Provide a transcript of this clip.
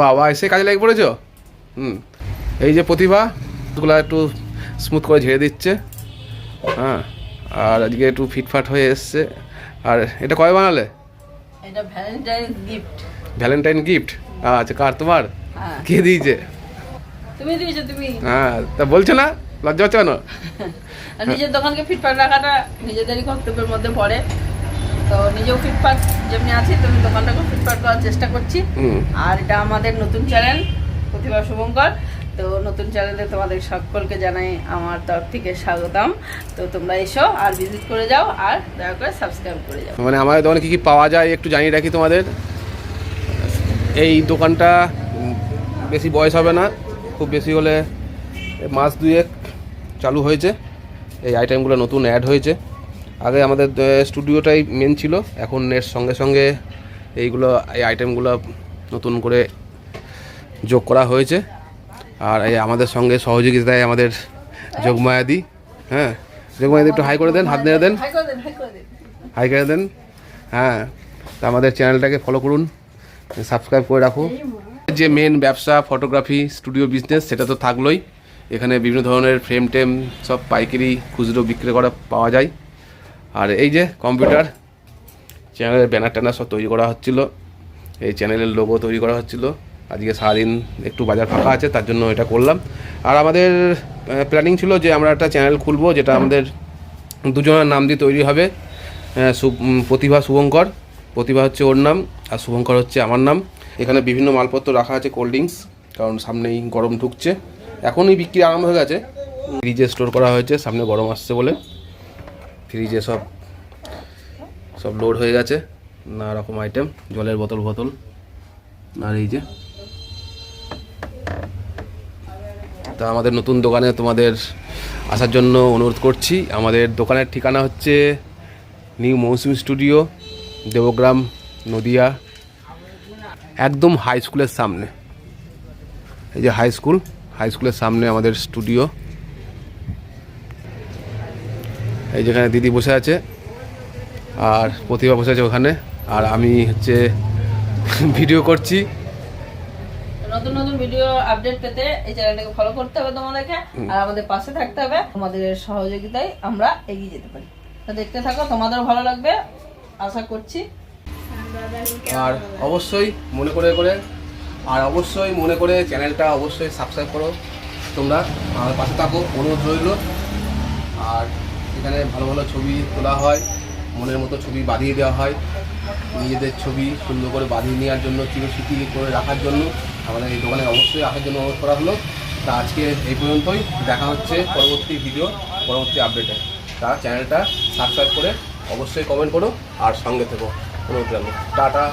বাবা এসে কাজে লেগে পড়েছো। এই যে প্রতিভা গুলো একটু স্মুথ করে ঝেড়ে দিচ্ছে। হ্যাঁ, আর আজকে একটু ফিটফাট হয়ে এসছে। আর এটা কবে বানালে? এটা ভ্যালেন্টাইন গিফট। Valentine gift? আচ্ছা, কার? তোমার? হ্যাঁ। কে দিয়েছে? তুমি দিয়েছো তুমি। হ্যাঁ, তা বলছো না, লজ্জা হচ্ছে কেন? আর নিজের দোকানকে ফিটফাট রাখাটা নিজেদেরই কর্তব্যের মধ্যে পড়ে। তো নিজেও ফিটফাট যেমনি আছি তুমি দোকানটাকে ফিটফাট করার চেষ্টা করছি। আর এটা আমাদের নতুন চ্যানেল প্রতিভা শুভঙ্কর। তো নতুন চ্যানেলে তোমাদের সকলকে জানাই আমার তরফ থেকে স্বাগতম। তো তোমরা এসো আর ভিজিট করে যাও আর দয়া করে সাবস্ক্রাইব করে যাও। মানে আমাদের দোকানে কী কী পাওয়া যায় একটু জানিয়ে রাখি তোমাদের। এই দোকানটা বেশি বয়স হবে না, খুব বেশি হলে মাস দুয়েক চালু হয়েছে। এই আইটেমগুলো নতুন অ্যাড হয়েছে। আগে আমাদের স্টুডিওটাই মেন ছিল, এখন এর সঙ্গে সঙ্গে এই আইটেমগুলো নতুন করে যোগ করা হয়েছে। আর এই আমাদের সঙ্গে সহযোগিতায় আমাদের যোগমায়াদি। হ্যাঁ, যোগমায়াদি একটু হাই করে দেন, হাত নেড়ে দেন, হাই করে দেন। হ্যাঁ, তা আমাদের চ্যানেলটাকে ফলো করুন, সাবস্ক্রাইব করে রাখুন। যে মেন ব্যবসা ফটোগ্রাফি স্টুডিও বিজনেস সেটা তো থাকলোই। এখানে বিভিন্ন ধরনের ফ্রেম টেম সব পাইকারি খুচরো বিক্রি করা পাওয়া যায়। আর এই যে কম্পিউটার চ্যানেলের ব্যানার ট্যানার সব তৈরি করা হচ্ছিলো, এই চ্যানেলের লোগো তৈরি করা হচ্ছিলো। আজকে সারাদিন একটু বাজার ফাঁকা আছে তার জন্য এটা করলাম। আর আমাদের প্ল্যানিং ছিল যে আমরা একটা চ্যানেল খুলবো যেটা আমাদের দুজনের নাম দিয়ে তৈরি হবে। প্রতিভা শুভঙ্কর, প্রতিভা হচ্ছে ওর নাম আর শুভঙ্কর হচ্ছে আমার নাম। এখানে বিভিন্ন মালপত্র রাখা আছে, কোল্ড ড্রিঙ্কস, কারণ সামনেই গরম ঢুকছে, এখনই বিক্রি আরম্ভ হয়ে গেছে। ফ্রিজে স্টোর করা হয়েছে, সামনে গরম আসছে বলে ফ্রিজে সব লোড হয়ে গেছে। নানা রকম আইটেম, জলের বোতল। আর এই যে তা আমাদের নতুন দোকানে তোমাদের আসার জন্য অনুরোধ করছি। আমাদের দোকানের ঠিকানা হচ্ছে নিউ মৌসুমি স্টুডিও, দেবগ্রাম, নদিয়া, একদম হাই স্কুলের সামনে। এই যে হাই স্কুলের সামনে আমাদের স্টুডিও। এই যেখানে দিদি বসে আছে আর প্রতিভা বসে আছে ওখানে, আর আমি হচ্ছে ভিডিও করছি। নতুন নতুন ভিডিও আপডেট পেতে এই চ্যানেলটাকে ফলো করতে হবে তোমাদেরকে, আর আমাদের পাশে থাকতে হবে। তোমাদের সহযোগিতায় আমরা এগিয়ে যেতে পারি। তো দেখতে থাকো, তোমাদেরও ভালো লাগবে আশা করছি। আর অবশ্যই মনে করে চ্যানেলটা অবশ্যই সাবস্ক্রাইব করো। তোমরা আমার পাশে থাকো, অনুরোধ রইল। আর এখানে ভালো ভালো ছবি তোলা হয়, মনের মতো ছবি বাঁধিয়ে দেওয়া হয়। নিজেদের ছবি সুন্দর করে বাঁধিয়ে নেওয়ার জন্য, চিরস্মৃতি করে রাখার জন্য আমাদের এই দোকানে অবশ্যই আসার জন্য অনুরোধ করা হলো। তা আজকে এই পর্যন্তই, দেখা হচ্ছে পরবর্তী ভিডিও, পরবর্তী আপডেটে। তা চ্যানেলটা সাবস্ক্রাইব করে অবশ্যই কমেন্ট করো আর সঙ্গে থেকো। অনুরোধ জানাই। টাটা।